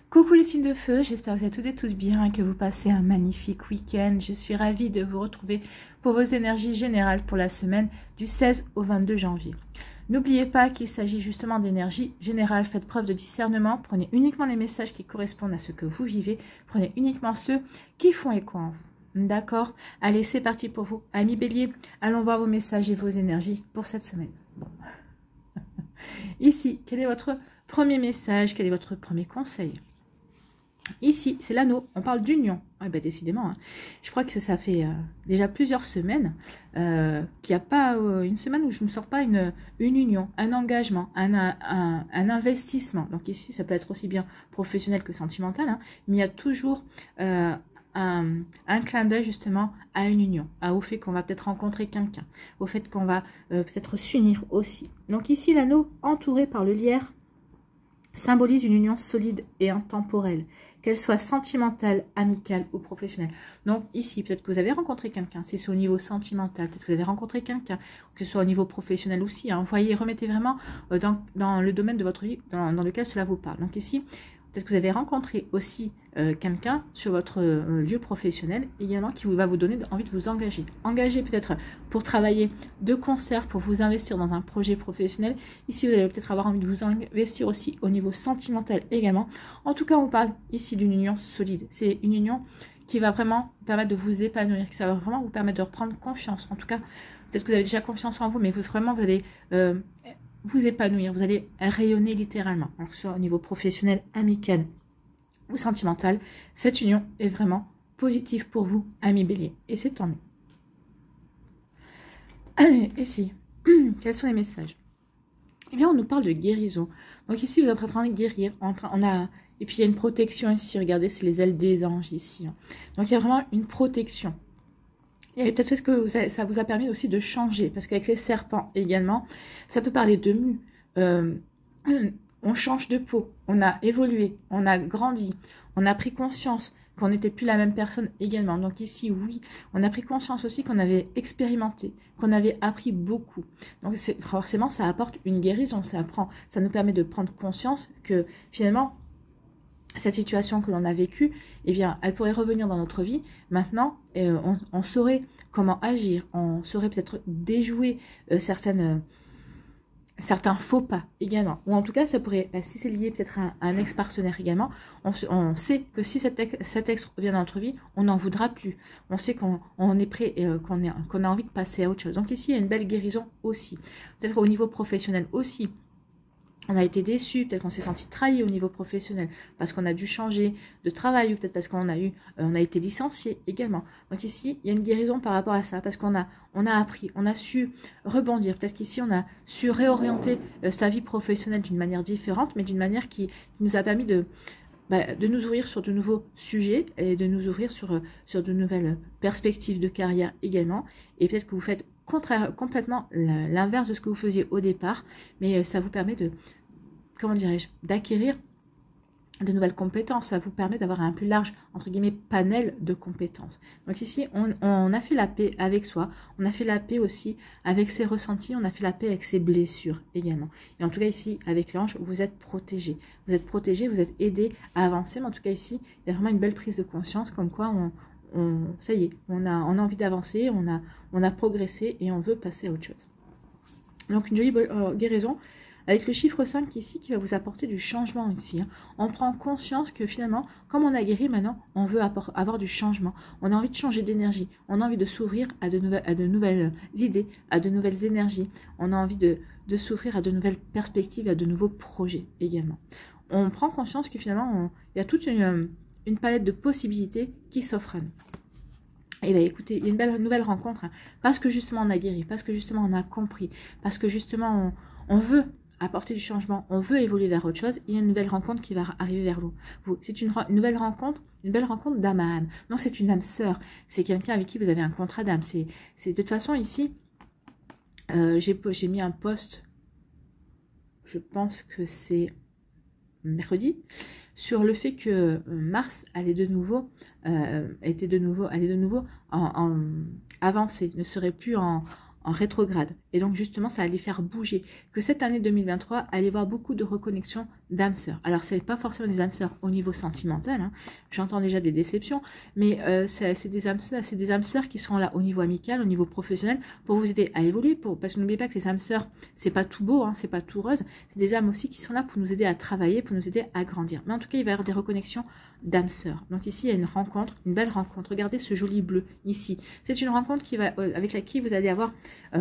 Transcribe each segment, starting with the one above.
Coucou les signes de feu, j'espère que vous êtes toutes et tous bien et que vous passez un magnifique week-end. Je suis ravie de vous retrouver pour vos énergies générales pour la semaine du 16 au 22 janvier. N'oubliez pas qu'il s'agit justement d'énergie générale. Faites preuve de discernement. Prenez uniquement les messages qui correspondent à ce que vous vivez. Prenez uniquement ceux qui font écho en vous. D'accord? Allez, c'est parti pour vous. Amis Bélier, allons voir vos messages et vos énergies pour cette semaine. Bon. Ici, quel est votre premier message? Quel est votre premier conseil? Ici, c'est l'anneau, on parle d'union. Ah ben décidément, hein. Je crois que ça fait déjà plusieurs semaines qu'il n'y a pas une semaine où je ne sors pas une union, un engagement, un investissement. Donc ici, ça peut être aussi bien professionnel que sentimental, hein, mais il y a toujours un clin d'œil justement à une union, au fait qu'on va peut-être rencontrer quelqu'un, au fait qu'on va peut-être s'unir aussi. Donc ici, l'anneau entouré par le lierre symbolise une union solide et intemporelle, qu'elle soit sentimentale, amicale ou professionnelle. Donc ici, peut-être que vous avez rencontré quelqu'un, si c'est au niveau sentimental, peut-être que vous avez rencontré quelqu'un, que ce soit au niveau professionnel aussi. Hein. Voyez, remettez vraiment dans le domaine de votre vie dans lequel cela vous parle. Donc ici, peut-être que vous avez rencontré aussi quelqu'un sur votre lieu professionnel également qui va vous donner envie de vous engager. Engager peut-être pour travailler de concert, pour vous investir dans un projet professionnel. Ici, vous allez peut-être avoir envie de vous investir aussi au niveau sentimental également. En tout cas, on parle ici d'une union solide. C'est une union qui va vraiment vous permettre de vous épanouir, qui ça va vraiment vous permettre de reprendre confiance. En tout cas, peut-être que vous avez déjà confiance en vous, mais vous allez vous épanouir, vous allez rayonner littéralement. Alors que ce soit au niveau professionnel, amical ou sentimental, cette union est vraiment positive pour vous, amis Bélier. Et c'est tant mieux. Allez, ici, quels sont les messages? Eh bien, on nous parle de guérison. Donc ici, vous êtes en train de guérir. Et puis, il y a une protection ici. Regardez, c'est les ailes des anges ici. Donc, il y a vraiment une protection. Et peut-être est-ce que ça vous a permis aussi de changer, parce qu'avec les serpents également, ça peut parler de mue. On change de peau, on a évolué, on a grandi, on a pris conscience qu'on n'était plus la même personne également. Donc ici, oui, on a pris conscience aussi qu'on avait expérimenté, qu'on avait appris beaucoup. Donc forcément, ça apporte une guérison, ça nous permet de prendre conscience que finalement, cette situation que l'on a vécue, eh bien, elle pourrait revenir dans notre vie. Maintenant, on saurait comment agir, on saurait peut-être déjouer certains faux pas également. Ou en tout cas, ça pourrait, si c'est lié peut-être à un ex-partenaire également, on sait que si cet ex revient dans notre vie, on n'en voudra plus. On sait qu'on est prêt et qu'on a envie de passer à autre chose. Donc ici, il y a une belle guérison aussi. Peut-être au niveau professionnel aussi. On a été déçu, peut-être qu'on s'est senti trahi au niveau professionnel parce qu'on a dû changer de travail ou peut-être parce qu'on a été licencié également. Donc ici, il y a une guérison par rapport à ça parce qu'on a appris, on a su rebondir. Peut-être qu'ici, on a su réorienter sa vie professionnelle d'une manière différente, mais d'une manière qui nous a permis de nous ouvrir sur de nouveaux sujets et de nous ouvrir sur de nouvelles perspectives de carrière également. Et peut-être que vous faites complètement l'inverse de ce que vous faisiez au départ, mais ça vous permet comment dirais-je, d'acquérir de nouvelles compétences. Ça vous permet d'avoir un plus large, entre guillemets, panel de compétences. Donc ici, on a fait la paix avec soi, on a fait la paix aussi avec ses ressentis, on a fait la paix avec ses blessures également. Et en tout cas ici, avec l'ange, vous êtes protégé. Vous êtes protégé, vous êtes aidé à avancer, mais en tout cas ici, il y a vraiment une belle prise de conscience, comme quoi ça y est, on a envie d'avancer, on a progressé et on veut passer à autre chose. Donc une jolie guérison avec le chiffre 5 ici qui va vous apporter du changement ici. Hein. On prend conscience que finalement, comme on a guéri maintenant, on veut avoir du changement. On a envie de changer d'énergie, on a envie de s'ouvrir à de nouvelles idées, à de nouvelles énergies. On a envie de s'ouvrir à de nouvelles perspectives, à de nouveaux projets également. On prend conscience que finalement, il y a toute une palette de possibilités qui s'offre à nous. Et bien écoutez, il y a une nouvelle rencontre, hein, parce que justement on a guéri, parce que justement on a compris, parce que justement on veut apporter du changement, on veut évoluer vers autre chose, il y a une nouvelle rencontre qui va arriver vers vous. C'est une nouvelle rencontre, d'âme à âme. Non, c'est une âme sœur, c'est quelqu'un avec qui vous avez un contrat d'âme. C'est de toute façon ici, j'ai mis un post, je pense que c'est mercredi, sur le fait que Mars allait de nouveau en avancer, ne serait plus en rétrograde. Et donc justement, ça allait faire bouger. Que cette année 2023 allait voir beaucoup de reconnexion d'âmes sœurs. Alors, ce n'est pas forcément des âmes sœurs au niveau sentimental, hein. J'entends déjà des déceptions, mais c'est des âmes sœurs qui sont là au niveau amical, au niveau professionnel, pour vous aider à évoluer, parce que n'oubliez pas que les âmes sœurs, c'est pas tout beau, hein, c'est pas tout rose, c'est des âmes aussi qui sont là pour nous aider à travailler, pour nous aider à grandir. Mais en tout cas, il va y avoir des reconnexions d'âmes sœurs. Donc ici, il y a une rencontre, une belle rencontre. Regardez ce joli bleu ici. C'est une rencontre avec laquelle vous allez avoir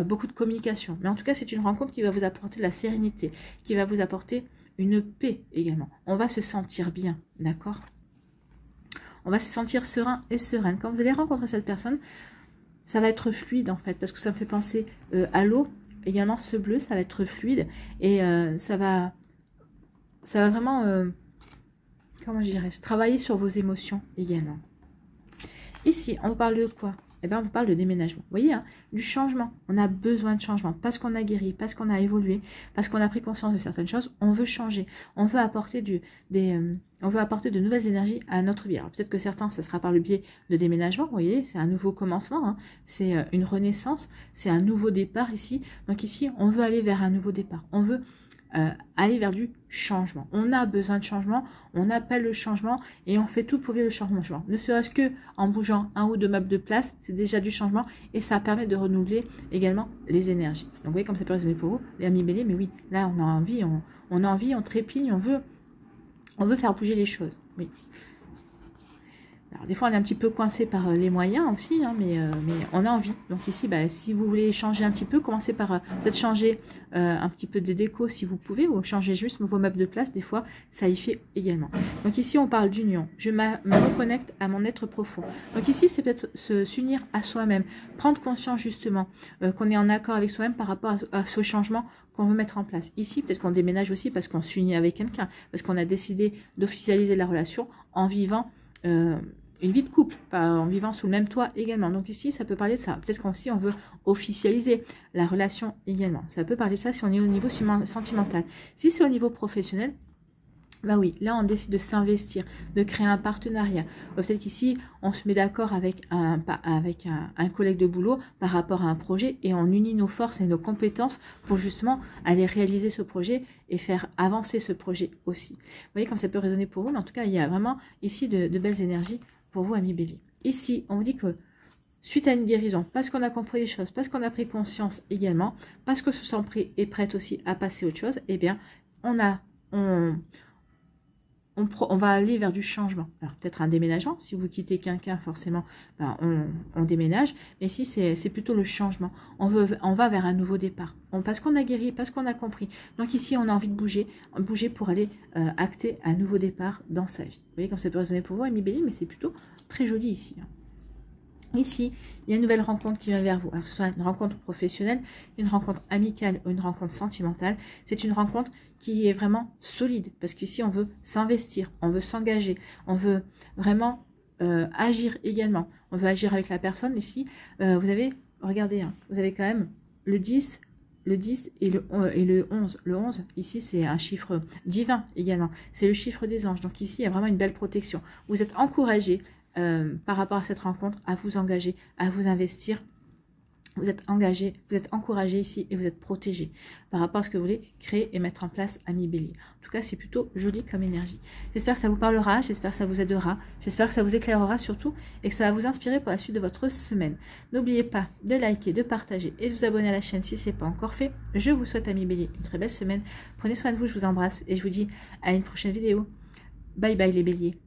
beaucoup de communication. Mais en tout cas, c'est une rencontre qui va vous apporter de la sérénité, qui va vous apporter une paix également. On va se sentir bien, d'accord? On va se sentir serein et sereine. Quand vous allez rencontrer cette personne, ça va être fluide en fait, parce que ça me fait penser à l'eau. Également, ce bleu, ça va être fluide et ça va vraiment... comment je dirais, travailler sur vos émotions également. Ici, on vous parle de quoi? Eh bien, on vous parle de déménagement. Vous voyez, hein, du changement. On a besoin de changement. Parce qu'on a guéri, parce qu'on a évolué, parce qu'on a pris conscience de certaines choses, on veut changer. On veut apporter on veut apporter de nouvelles énergies à notre vie. Alors, peut-être que certains, ça sera par le biais de déménagement. Vous voyez, c'est un nouveau commencement. Hein, c'est une renaissance. C'est un nouveau départ ici. Donc ici, on veut aller vers un nouveau départ. On veut aller vers du changement. On a besoin de changement, on appelle le changement et on fait tout pour vivre le changement. Ne serait-ce que en bougeant un ou deux meubles de place, c'est déjà du changement et ça permet de renouveler également les énergies. Donc vous voyez comme ça peut résonner pour vous, les amis béliers, mais oui, là on a envie, on trépigne, on veut faire bouger les choses. Oui. Alors, des fois, on est un petit peu coincé par les moyens aussi, hein, mais on a envie. Donc ici, bah, si vous voulez changer un petit peu, commencez par peut-être changer un petit peu des décos si vous pouvez, ou changer juste vos meubles de place. Des fois, ça y fait également. Donc ici, on parle d'union. Je me reconnecte à mon être profond. Donc ici, c'est peut-être s'unir à soi-même, prendre conscience justement qu'on est en accord avec soi-même par rapport à ce changement qu'on veut mettre en place. Ici, peut-être qu'on déménage aussi parce qu'on s'unit avec quelqu'un, parce qu'on a décidé d'officialiser la relation en vivant une vie de couple, pas en vivant sous le même toit également. Donc ici, ça peut parler de ça. Peut-être qu'aussi, on veut officialiser la relation également. Ça peut parler de ça si on est au niveau sentimental. Si c'est au niveau professionnel, bah oui, là, on décide de s'investir, de créer un partenariat. Peut-être qu'ici, on se met d'accord avec un collègue de boulot par rapport à un projet et on unit nos forces et nos compétences pour justement aller réaliser ce projet et faire avancer ce projet aussi. Vous voyez comme ça peut résonner pour vous, mais en tout cas, il y a vraiment ici de belles énergies pour vous, amis béliers. Ici, on vous dit que suite à une guérison, parce qu'on a compris les choses, parce qu'on a pris conscience également, parce que se sent prêt et prête aussi à passer à autre chose, eh bien, on va aller vers du changement. Alors, peut-être un déménagement. Si vous quittez quelqu'un, forcément, ben, on déménage. Mais ici, c'est plutôt le changement. On va vers un nouveau départ. Parce qu'on a guéri, parce qu'on a compris. Donc ici, on a envie de bouger pour aller acter un nouveau départ dans sa vie. Vous voyez comme ça peut résonner pour vous, Amis Bélier, mais c'est plutôt très joli ici. Hein. Ici, il y a une nouvelle rencontre qui vient vers vous. Alors, que ce soit une rencontre professionnelle, une rencontre amicale ou une rencontre sentimentale, c'est une rencontre qui est vraiment solide. Parce qu'ici, on veut s'investir, on veut s'engager, on veut vraiment agir également. On veut agir avec la personne. Ici, vous avez, regardez, hein, vous avez quand même le 10 et le 11. Le 11, ici, c'est un chiffre divin également. C'est le chiffre des anges. Donc ici, il y a vraiment une belle protection. Vous êtes encouragés par rapport à cette rencontre, à vous engager, à vous investir. Vous êtes engagé, vous êtes encouragé ici et vous êtes protégé par rapport à ce que vous voulez créer et mettre en place, Amis Bélier. En tout cas, c'est plutôt joli comme énergie. J'espère que ça vous parlera, j'espère que ça vous aidera, j'espère que ça vous éclairera surtout et que ça va vous inspirer pour la suite de votre semaine. N'oubliez pas de liker, de partager et de vous abonner à la chaîne si ce n'est pas encore fait. Je vous souhaite, Amis Bélier, une très belle semaine. Prenez soin de vous, je vous embrasse et je vous dis à une prochaine vidéo. Bye bye les Béliers.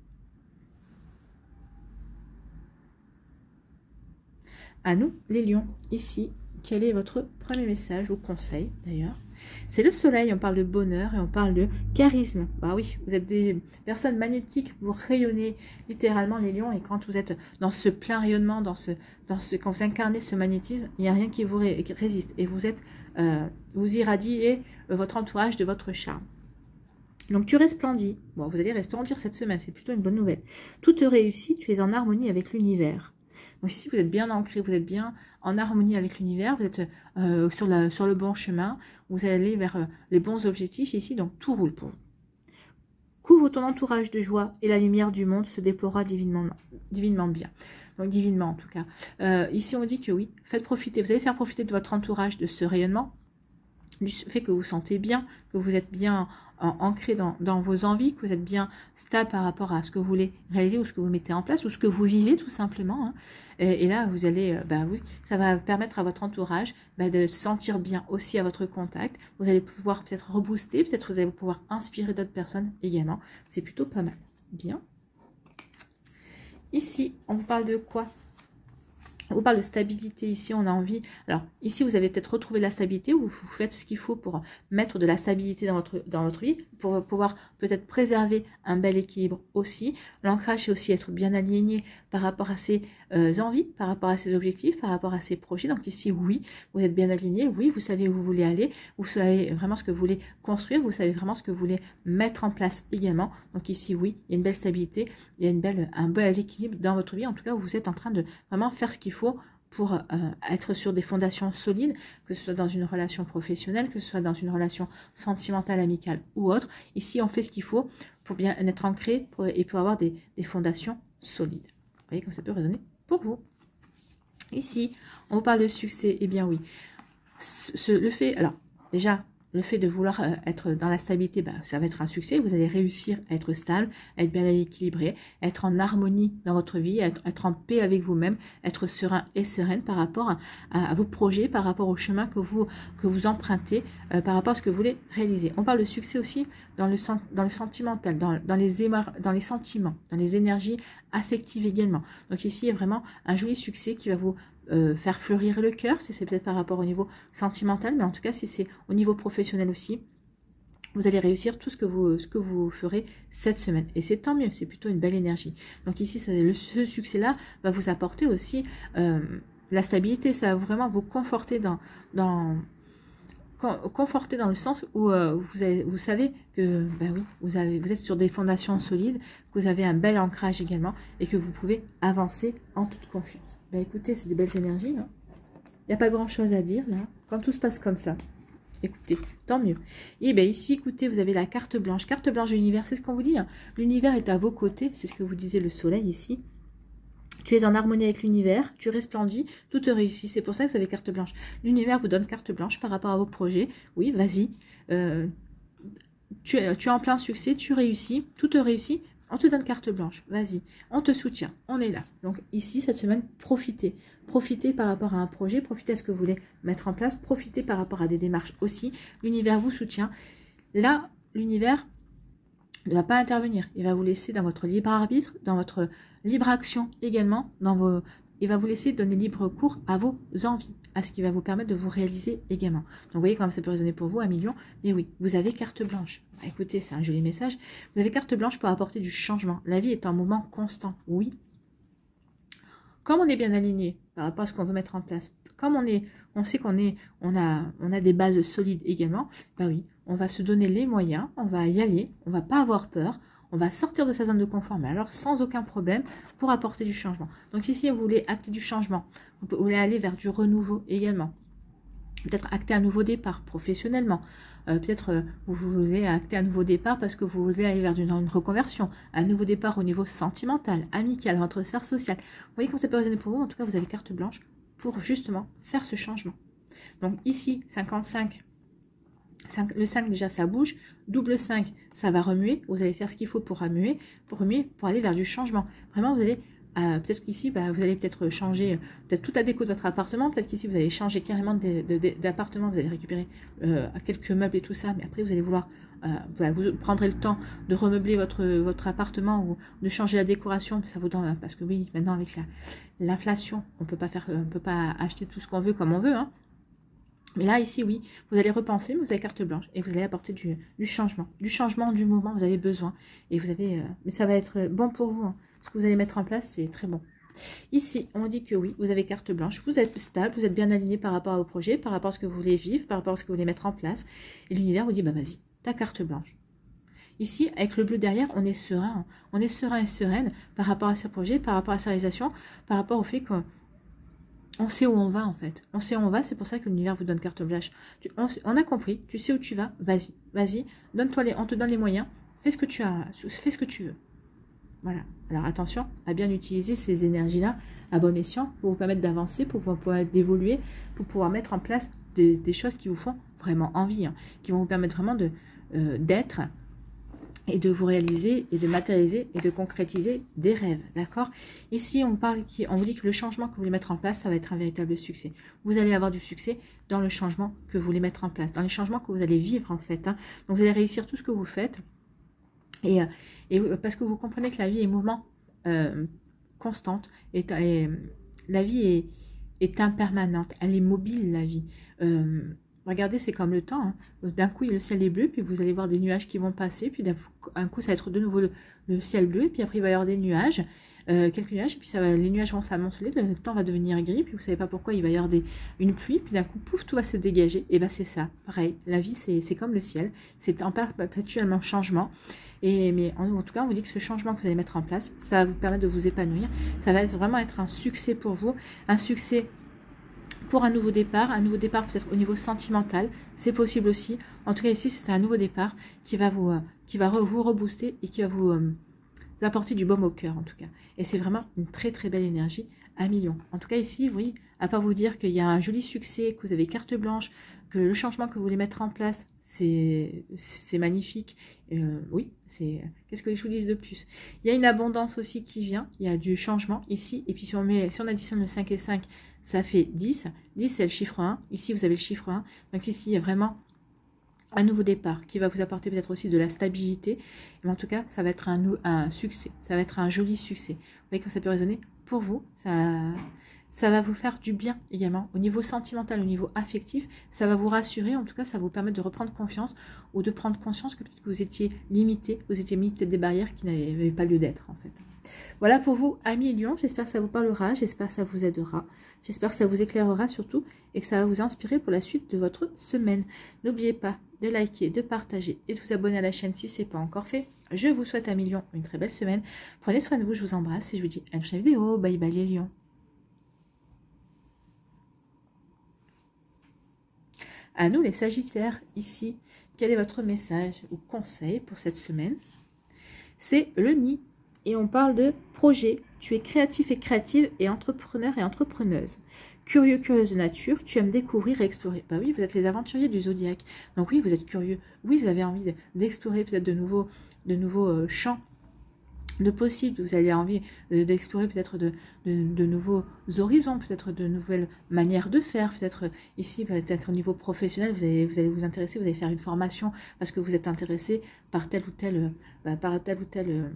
À nous, les lions, ici, quel est votre premier message ou conseil d'ailleurs? C'est le soleil, on parle de bonheur et on parle de charisme. Bah oui, vous êtes des personnes magnétiques, vous rayonnez littéralement les lions et quand vous êtes dans ce plein rayonnement, quand vous incarnez ce magnétisme, il n'y a rien qui vous résiste et vous irradiez votre entourage de votre charme. Donc tu resplendis, bon vous allez resplendir cette semaine, c'est plutôt une bonne nouvelle. Tout te réussit, tu es en harmonie avec l'univers. Donc ici, vous êtes bien ancré, vous êtes bien en harmonie avec l'univers, vous êtes sur le bon chemin, vous allez vers les bons objectifs ici, donc tout roule pour vous. Couvre ton entourage de joie et la lumière du monde se déploiera divinement bien. Donc divinement en tout cas. Ici, on dit que oui, faites profiter, vous allez faire profiter de votre entourage de ce rayonnement. du fait que vous vous sentez bien, que vous êtes bien ancré dans vos envies, que vous êtes bien stable par rapport à ce que vous voulez réaliser ou ce que vous mettez en place ou ce que vous vivez tout simplement. Hein. Et là, vous allez, oui, ça va permettre à votre entourage de se sentir bien aussi à votre contact. Vous allez pouvoir peut-être rebooster, peut-être vous allez pouvoir inspirer d'autres personnes également. C'est plutôt pas mal. Bien. Ici, on vous parle de quoi? On vous parle de stabilité. Ici, on a envie... Alors, ici, vous avez peut-être retrouvé la stabilité ou vous faites ce qu'il faut pour mettre de la stabilité dans votre vie, pour pouvoir peut-être préserver un bel équilibre aussi. L'ancrage, c'est aussi être bien aligné par rapport à ses envies, par rapport à ses objectifs, par rapport à ses projets. Donc ici, oui, vous êtes bien aligné. Oui, vous savez où vous voulez aller. Vous savez vraiment ce que vous voulez construire. Vous savez vraiment ce que vous voulez mettre en place également. Donc ici, oui, il y a une belle stabilité. Il y a un bel équilibre dans votre vie. En tout cas, vous êtes en train de vraiment faire ce qu'il faut pour être sur des fondations solides, que ce soit dans une relation professionnelle, que ce soit dans une relation sentimentale, amicale ou autre. Ici, on fait ce qu'il faut pour bien être ancré et pour avoir des fondations solides. Vous voyez comme ça peut résonner pour vous. Ici, on vous parle de succès. Eh bien oui, le fait, alors déjà, le fait de vouloir être dans la stabilité, ça va être un succès. Vous allez réussir à être stable, à être bien équilibré, à être en harmonie dans votre vie, à être en paix avec vous-même, être serein et sereine par rapport à vos projets, par rapport au chemin que vous empruntez, par rapport à ce que vous voulez réaliser. On parle de succès aussi dans le sentimental, dans les sentiments, dans les énergies affectives également. Donc ici, il y a vraiment un joli succès qui va vous faire fleurir le cœur, si c'est peut-être par rapport au niveau sentimental, mais en tout cas si c'est au niveau professionnel aussi, vous allez réussir tout ce que vous ferez cette semaine. Et c'est tant mieux, c'est plutôt une belle énergie. Donc ici, ce succès-là va vous apporter aussi la stabilité, ça va vraiment vous conforter conforté dans le sens où vous savez que oui, vous êtes sur des fondations solides, que vous avez un bel ancrage également et que vous pouvez avancer en toute confiance. Écoutez, c'est des belles énergies. Hein. Il n'y a pas grand chose à dire là, quand tout se passe comme ça. Écoutez, tant mieux. Et ici, écoutez, vous avez la carte blanche. Carte blanche de l'univers, c'est ce qu'on vous dit. Hein. L'univers est à vos côtés, c'est ce que vous disait le soleil ici. Tu es en harmonie avec l'univers, tu resplendis, tout te réussit. C'est pour ça que vous avez carte blanche. L'univers vous donne carte blanche par rapport à vos projets. Oui, vas-y. Tu es en plein succès, tu réussis, tout te réussit. On te donne carte blanche, vas-y. On te soutient, on est là. Donc ici, cette semaine, profitez. Profitez par rapport à un projet, profitez à ce que vous voulez mettre en place, profitez par rapport à des démarches aussi. L'univers vous soutient. Là, l'univers ne va pas intervenir. Il va vous laisser dans votre libre arbitre, dans votre libre action également. Il va vous laisser donner libre cours à vos envies, à ce qui va vous permettre de vous réaliser également. Donc vous voyez comment ça peut résonner pour vous, 1 million. Mais oui, vous avez carte blanche. Écoutez, c'est un joli message. Vous avez carte blanche pour apporter du changement. La vie est un mouvement constant, oui. Comme on est bien aligné par rapport à ce qu'on veut mettre en place, comme on sait on a des bases solides également, oui, on va se donner les moyens, on va y aller, on va pas avoir peur, on va sortir de sa zone de confort, mais alors sans aucun problème pour apporter du changement. Donc ici, vous voulez acter du changement, vous voulez aller vers du renouveau également. Peut-être acter un nouveau départ professionnellement. Peut-être vous voulez acter un nouveau départ parce que vous voulez aller vers une reconversion. Un nouveau départ au niveau sentimental, amical, votre sphère sociale. Vous voyez comment ça peut résonner pour vous. En tout cas, vous avez carte blanche pour justement faire ce changement. Donc ici, 55. Le 5 déjà ça bouge, double 5 ça va remuer, vous allez faire ce qu'il faut pour remuer, pour aller vers du changement. Vraiment vous allez, peut-être qu'ici vous allez peut-être changer peut-être toute la déco de votre appartement, peut-être qu'ici vous allez changer carrément d'appartement, vous allez récupérer quelques meubles et tout ça, mais après vous allez vouloir, vous prendrez le temps de remeubler votre appartement ou de changer la décoration, ça vous donne, parce que oui, maintenant avec l'inflation, on peut pas acheter tout ce qu'on veut comme on veut, hein. Mais là, ici, oui, vous allez repenser, mais vous avez carte blanche et vous allez apporter du changement. Du changement, du mouvement, vous avez besoin. Et vous avez, mais ça va être bon pour vous. Hein. Ce que vous allez mettre en place, c'est très bon. Ici, on dit que oui, vous avez carte blanche, vous êtes stable, vous êtes bien aligné par rapport à vos projets, par rapport à ce que vous voulez vivre, par rapport à ce que vous voulez mettre en place. Et l'univers vous dit, vas-y, ta carte blanche. Ici, avec le bleu derrière, on est serein. On est serein et sereine par rapport à ces projets, par rapport à sa réalisation, par rapport au fait que on sait où on va en fait. On sait où on va, c'est pour ça que l'univers vous donne carte blanche. On a compris, tu sais où tu vas, vas-y, vas-y, on te donne les moyens, fais ce que tu veux. Voilà. Alors attention à bien utiliser ces énergies-là à bon escient pour vous permettre d'avancer, pour pouvoir d'évoluer, pour pouvoir mettre en place des choses qui vous font vraiment envie, hein, qui vont vous permettre vraiment d'être et de vous réaliser et de matérialiser et de concrétiser des rêves, d'accord? Ici, on vous dit que le changement que vous voulez mettre en place, ça va être un véritable succès. Vous allez avoir du succès dans le changement que vous voulez mettre en place, dans les changements que vous allez vivre en fait, hein. Donc vous allez réussir tout ce que vous faites et parce que vous comprenez que la vie est mouvement constante et la vie est impermanente, elle est mobile la vie. Regardez, c'est comme le temps, hein. D'un coup, le ciel est bleu, puis vous allez voir des nuages qui vont passer, puis d'un coup, ça va être de nouveau le ciel bleu, et puis après, il va y avoir des nuages, quelques nuages, et puis les nuages vont s'amonceler, le temps va devenir gris, puis vous ne savez pas pourquoi, il va y avoir une pluie, puis d'un coup, pouf, tout va se dégager. Et bien, c'est ça, pareil, la vie, c'est comme le ciel, c'est en perpétuellement changement. Mais en tout cas, on vous dit que ce changement que vous allez mettre en place, ça va vous permettre de vous épanouir, ça va vraiment être un succès pour vous, un succès pour un nouveau départ peut-être au niveau sentimental, c'est possible aussi. En tout cas ici, c'est un nouveau départ qui va vous rebooster et qui va vous apporter du baume au cœur en tout cas. Et c'est vraiment une très très belle énergie à millions. En tout cas ici, oui, à part vous dire qu'il y a un joli succès, que vous avez carte blanche, que le changement que vous voulez mettre en place, c'est magnifique. Oui, qu'est-ce que je vous dis de plus? Il y a une abondance aussi qui vient, il y a du changement ici, et puis si on additionne le 5 et 5, ça fait 10. 10, c'est le chiffre 1. Ici, vous avez le chiffre 1. Donc ici, il y a vraiment un nouveau départ qui va vous apporter peut-être aussi de la stabilité. Mais en tout cas, ça va être un succès. Ça va être un joli succès. Vous voyez quand ça peut résonner pour vous. Ça va vous faire du bien également. Au niveau sentimental, au niveau affectif, ça va vous rassurer. En tout cas, ça va vous permettre de reprendre confiance ou de prendre conscience que peut-être que vous étiez limité. Vous étiez mis peut-être des barrières qui n'avaient pas lieu d'être en fait. Voilà pour vous, amis Lion. J'espère que ça vous parlera. J'espère que ça vous aidera. J'espère que ça vous éclairera surtout et que ça va vous inspirer pour la suite de votre semaine. N'oubliez pas de liker, de partager et de vous abonner à la chaîne si ce n'est pas encore fait. Je vous souhaite à Lion une très belle semaine. Prenez soin de vous, je vous embrasse et je vous dis à une prochaine vidéo. Bye bye les lions. À nous les sagittaires, ici, quel est votre message ou conseil pour cette semaine? C'est le nid. Et on parle de projet. Tu es créatif et créative et entrepreneur et entrepreneuse. Curieux, curieuse de nature, tu aimes découvrir et explorer. Bah oui, vous êtes les aventuriers du zodiaque. Donc oui, vous êtes curieux. Oui, vous avez envie d'explorer peut-être de nouveaux champs de possibles. Vous avez envie d'explorer peut-être de nouveaux horizons, peut-être de nouvelles manières de faire. Peut-être ici, peut-être au niveau professionnel, vous allez vous intéresser, vous allez faire une formation parce que vous êtes intéressé par tel ou tel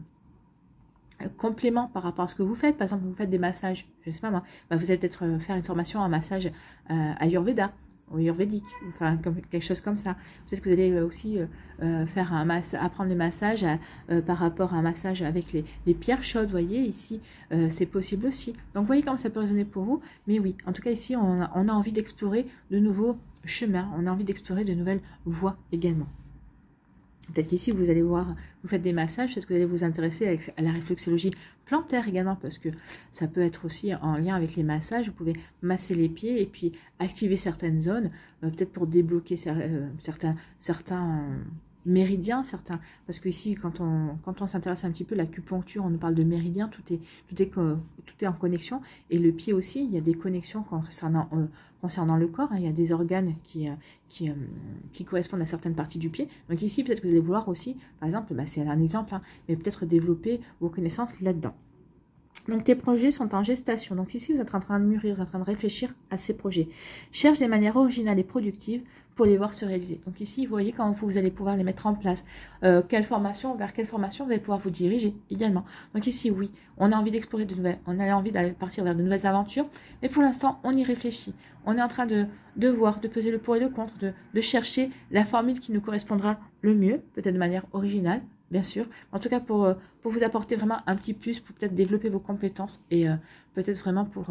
complément par rapport à ce que vous faites. Par exemple, vous faites des massages, je ne sais pas moi, vous allez peut-être faire une formation en massage ayurveda ou ayurvédique, enfin quelque chose comme ça. Peut-être que vous allez aussi apprendre le massage par rapport à un massage avec les pierres chaudes, vous voyez, ici, c'est possible aussi. Donc, vous voyez comment ça peut résonner pour vous. Mais oui, en tout cas, ici, on a envie d'explorer de nouveaux chemins, on a envie d'explorer de nouvelles voies également. Peut-être qu'ici, vous allez voir, vous faites des massages, peut-être que vous allez vous intéresser à la réflexologie plantaire également, parce que ça peut être aussi en lien avec les massages. Vous pouvez masser les pieds et puis activer certaines zones, peut-être pour débloquer certains méridiens, parce que ici, quand on s'intéresse un petit peu à l'acupuncture, on nous parle de méridiens, tout est en connexion, et le pied aussi, il y a des connexions concernant le corps, hein, il y a des organes qui correspondent à certaines parties du pied. Donc ici, peut-être que vous allez vouloir aussi, par exemple, c'est un exemple, hein, mais peut-être développer vos connaissances là-dedans. Donc, tes projets sont en gestation. Donc, ici, vous êtes en train de mûrir, vous êtes en train de réfléchir à ces projets. Cherche des manières originales et productives pour les voir se réaliser. Donc, ici, vous voyez comment vous allez pouvoir les mettre en place. Vers quelle formation vous allez pouvoir vous diriger également. Donc, ici, oui, on a envie d'explorer on a envie d'aller partir vers de nouvelles aventures. Mais pour l'instant, on y réfléchit. On est en train de voir, de peser le pour et le contre, de chercher la formule qui nous correspondra le mieux, peut-être de manière originale. Bien sûr, en tout cas pour vous apporter vraiment un petit plus, pour peut-être développer vos compétences et peut-être vraiment pour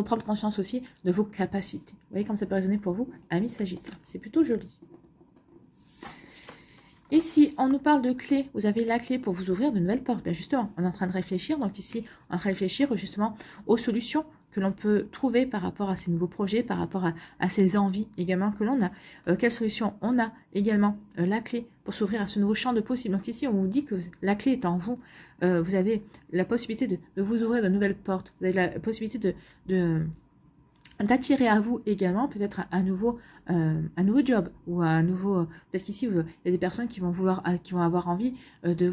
prendre conscience aussi de vos capacités. Vous voyez comme ça peut résonner pour vous, amis Sagittaire. C'est plutôt joli. Ici, on nous parle de clés. Vous avez la clé pour vous ouvrir de nouvelles portes. Bien justement, on est en train de réfléchir. Donc ici, on est en train de réfléchir justement aux solutions que l'on peut trouver par rapport à ces nouveaux projets, par rapport à ces envies également que l'on a. Quelles solutions on a également la clé pour s'ouvrir à ce nouveau champ de possibles. Donc ici, on vous dit que la clé est en vous. Vous avez la possibilité de vous ouvrir de nouvelles portes. Vous avez la possibilité d'attirer à vous également peut-être un nouveau job ou un nouveau, peut-être qu'ici il y a des personnes qui vont vouloir, qui vont avoir envie de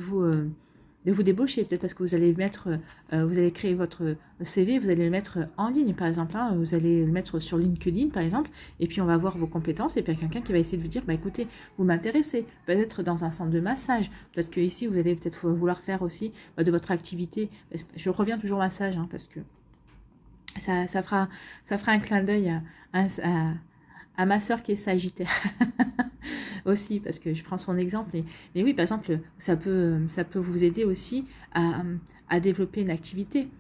vous débaucher, peut-être parce que vous allez mettre, vous allez créer votre CV, vous allez le mettre en ligne par exemple, hein, vous allez le mettre sur LinkedIn par exemple, et puis on va voir vos compétences, et puis il y a quelqu'un qui va essayer de vous dire, bah écoutez, vous m'intéressez, peut-être dans un centre de massage, peut-être que ici vous allez peut-être vouloir faire aussi de votre activité, je reviens toujours massage, hein, parce que ça fera un clin d'œil à ma soeur qui est Sagittaire aussi, parce que je prends son exemple. Mais oui, par exemple, ça peut vous aider aussi à développer une activité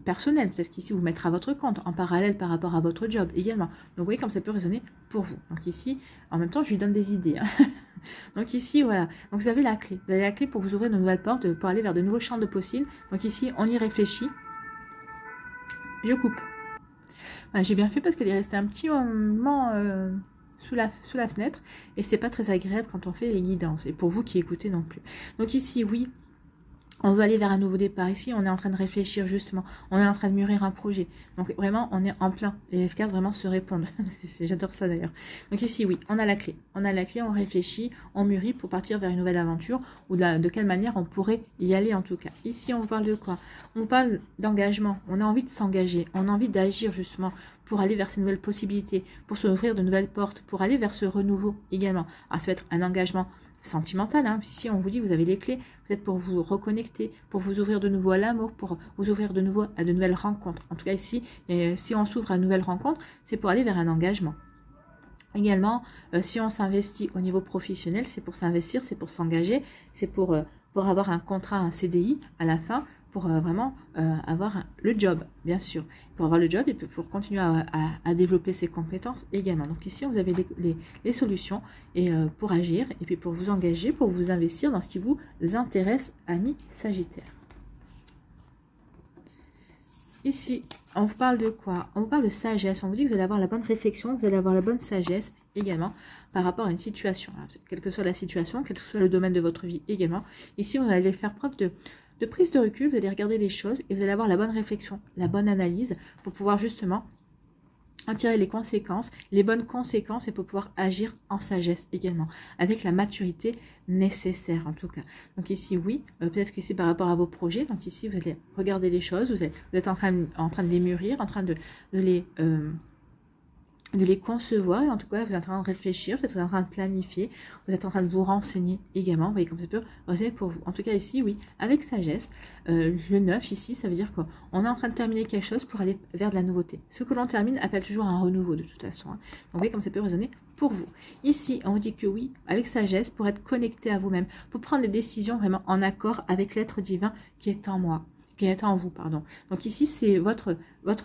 personnelle. Peut-être qu'ici, vous mettrez à votre compte, en parallèle par rapport à votre job également. Donc, vous voyez comme ça peut résonner pour vous. Donc ici, en même temps, je lui donne des idées. Hein. Donc ici, voilà. Donc vous avez la clé. Vous avez la clé pour vous ouvrir de nouvelles portes, pour aller vers de nouveaux champs de possibles. Donc ici, on y réfléchit. Je coupe. Ah, j'ai bien fait parce qu'elle est restée un petit moment sous la fenêtre et c'est pas très agréable quand on fait les guidances et pour vous qui écoutez non plus. Donc ici, oui, on veut aller vers un nouveau départ. Ici, on est en train de réfléchir justement. On est en train de mûrir un projet. Donc vraiment, on est en plein. Les F4 vraiment se répondent. J'adore ça d'ailleurs. Donc ici, oui, on a la clé. On a la clé, on réfléchit, on mûrit pour partir vers une nouvelle aventure ou de quelle manière on pourrait y aller en tout cas. Ici, on parle de quoi? On parle d'engagement. On a envie de s'engager. On a envie d'agir justement pour aller vers ces nouvelles possibilités, pour s'ouvrir de nouvelles portes, pour aller vers ce renouveau également. Alors, ça va être un engagement sentimental, hein. Ici on vous dit que vous avez les clés, peut-être pour vous reconnecter, pour vous ouvrir de nouveau à l'amour, pour vous ouvrir de nouveau à de nouvelles rencontres. En tout cas ici, si on s'ouvre à de nouvelles rencontres, c'est pour aller vers un engagement. Également, si on s'investit au niveau professionnel, c'est pour s'investir, c'est pour s'engager, c'est pour avoir un contrat, un CDI à la fin, pour vraiment avoir le job, bien sûr. Pour avoir le job et pour continuer à développer ses compétences également. Donc ici, vous avez les solutions et pour agir et puis pour vous engager, pour vous investir dans ce qui vous intéresse, amis Sagittaire. Ici, on vous parle de quoi? On vous parle de sagesse. On vous dit que vous allez avoir la bonne réflexion, vous allez avoir la bonne sagesse également par rapport à une situation. Alors, quelle que soit la situation, quel que soit le domaine de votre vie également. Ici, vous allez faire preuve de prise de recul, vous allez regarder les choses et vous allez avoir la bonne réflexion, la bonne analyse pour pouvoir justement en tirer les conséquences, les bonnes conséquences et pour pouvoir agir en sagesse également, avec la maturité nécessaire en tout cas. Donc ici, oui, peut-être que c'est par rapport à vos projets. Donc ici, vous allez regarder les choses, vous êtes en train de les mûrir, en train de les concevoir, et en tout cas vous êtes en train de réfléchir, vous êtes en train de planifier, vous êtes en train de vous renseigner également, vous voyez comme ça peut résonner pour vous. En tout cas ici, oui, avec sagesse, le 9 ici, ça veut dire qu'on est en train de terminer quelque chose pour aller vers de la nouveauté. Ce que l'on termine appelle toujours un renouveau de toute façon. Hein. Donc vous voyez comme ça peut résonner pour vous. Ici, on vous dit que oui, avec sagesse, pour être connecté à vous-même, pour prendre des décisions vraiment en accord avec l'être divin qui est en moi. Qui est en vous, pardon. Donc ici, c'est votre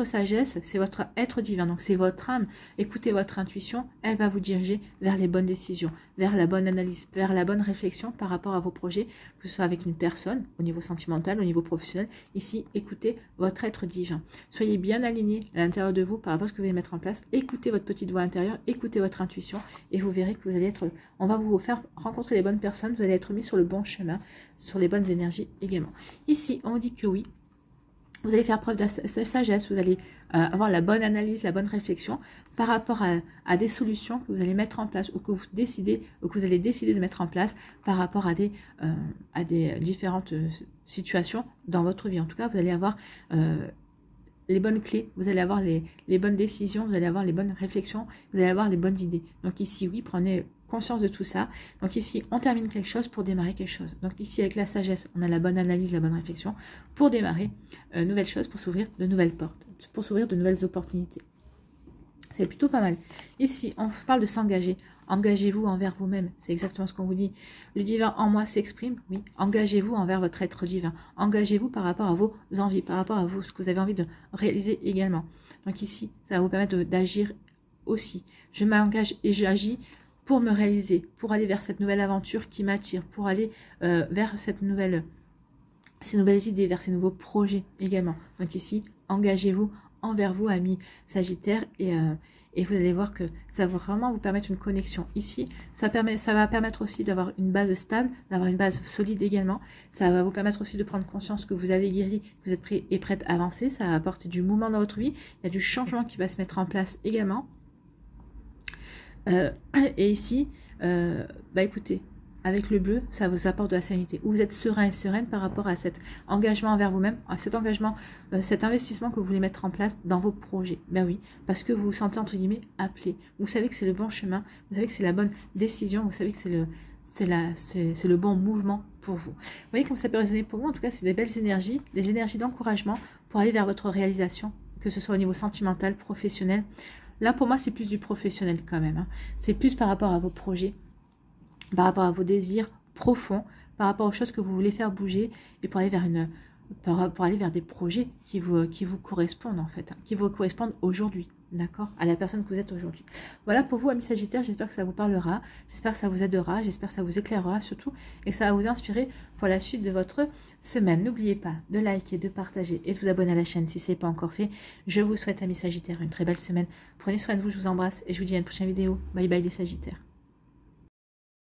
sagesse, c'est votre être divin, donc c'est votre âme. Écoutez votre intuition, elle va vous diriger vers les bonnes décisions, vers la bonne analyse, vers la bonne réflexion par rapport à vos projets, que ce soit avec une personne, au niveau sentimental, au niveau professionnel. Ici, écoutez votre être divin. Soyez bien aligné à l'intérieur de vous par rapport à ce que vous allez mettre en place. Écoutez votre petite voix intérieure, écoutez votre intuition et vous verrez que vous allez être, on va vous faire rencontrer les bonnes personnes, vous allez être mis sur le bon chemin, sur les bonnes énergies également. Ici, on dit que oui, vous allez faire preuve de sagesse, vous allez avoir la bonne analyse, la bonne réflexion par rapport à des solutions que vous allez mettre en place ou que vous allez décider de mettre en place par rapport à des différentes situations dans votre vie. En tout cas, vous allez avoir les bonnes clés, vous allez avoir les bonnes décisions, vous allez avoir les bonnes réflexions, vous allez avoir les bonnes idées. Donc ici, oui, prenez conscience de tout ça. Donc ici, on termine quelque chose pour démarrer quelque chose. Donc ici, avec la sagesse, on a la bonne analyse, la bonne réflexion pour démarrer nouvelles choses, pour s'ouvrir de nouvelles portes, pour s'ouvrir de nouvelles opportunités. C'est plutôt pas mal. Ici, on parle de s'engager. Engagez-vous envers vous-même. C'est exactement ce qu'on vous dit. Le divin en moi s'exprime. Oui. Engagez-vous envers votre être divin. Engagez-vous par rapport à vos envies, par rapport à vous, ce que vous avez envie de réaliser également. Donc ici, ça va vous permettre d'agir aussi. Je m'engage et j'agis pour me réaliser, pour aller vers cette nouvelle aventure qui m'attire, pour aller vers ces nouvelles idées, vers ces nouveaux projets également. Donc ici, engagez-vous envers vous, amis Sagittaire, et vous allez voir que ça va vraiment vous permettre une connexion. Ici, ça va permettre aussi d'avoir une base stable, d'avoir une base solide également. Ça va vous permettre aussi de prendre conscience que vous avez guéri, que vous êtes prêt et prête à avancer. Ça va apporter du mouvement dans votre vie. Il y a du changement qui va se mettre en place également. Et ici, écoutez, avec le bleu, ça vous apporte de la sérénité. Vous êtes serein et sereine par rapport à cet engagement envers vous-même, à cet engagement, cet investissement que vous voulez mettre en place dans vos projets. Ben oui, parce que vous vous sentez entre guillemets appelé. Vous savez que c'est le bon chemin, vous savez que c'est la bonne décision, vous savez que c'est le bon mouvement pour vous. Vous voyez comme ça peut résonner pour vous. En tout cas, c'est des belles énergies, des énergies d'encouragement pour aller vers votre réalisation, que ce soit au niveau sentimental, professionnel. Là, pour moi, c'est plus du professionnel quand même. Hein. C'est plus par rapport à vos projets, par rapport à vos désirs profonds, par rapport aux choses que vous voulez faire bouger et pour aller vers des projets qui vous correspondent en fait, hein, qui vous correspondent aujourd'hui, d'accord, à la personne que vous êtes aujourd'hui. Voilà pour vous, amis Sagittaires, j'espère que ça vous parlera, j'espère que ça vous aidera, j'espère que ça vous éclairera surtout et que ça va vous inspirer pour la suite de votre semaine. N'oubliez pas de liker, de partager et de vous abonner à la chaîne si ce n'est pas encore fait. Je vous souhaite, amis Sagittaires, une très belle semaine. Prenez soin de vous, je vous embrasse et je vous dis à une prochaine vidéo. Bye bye les Sagittaires.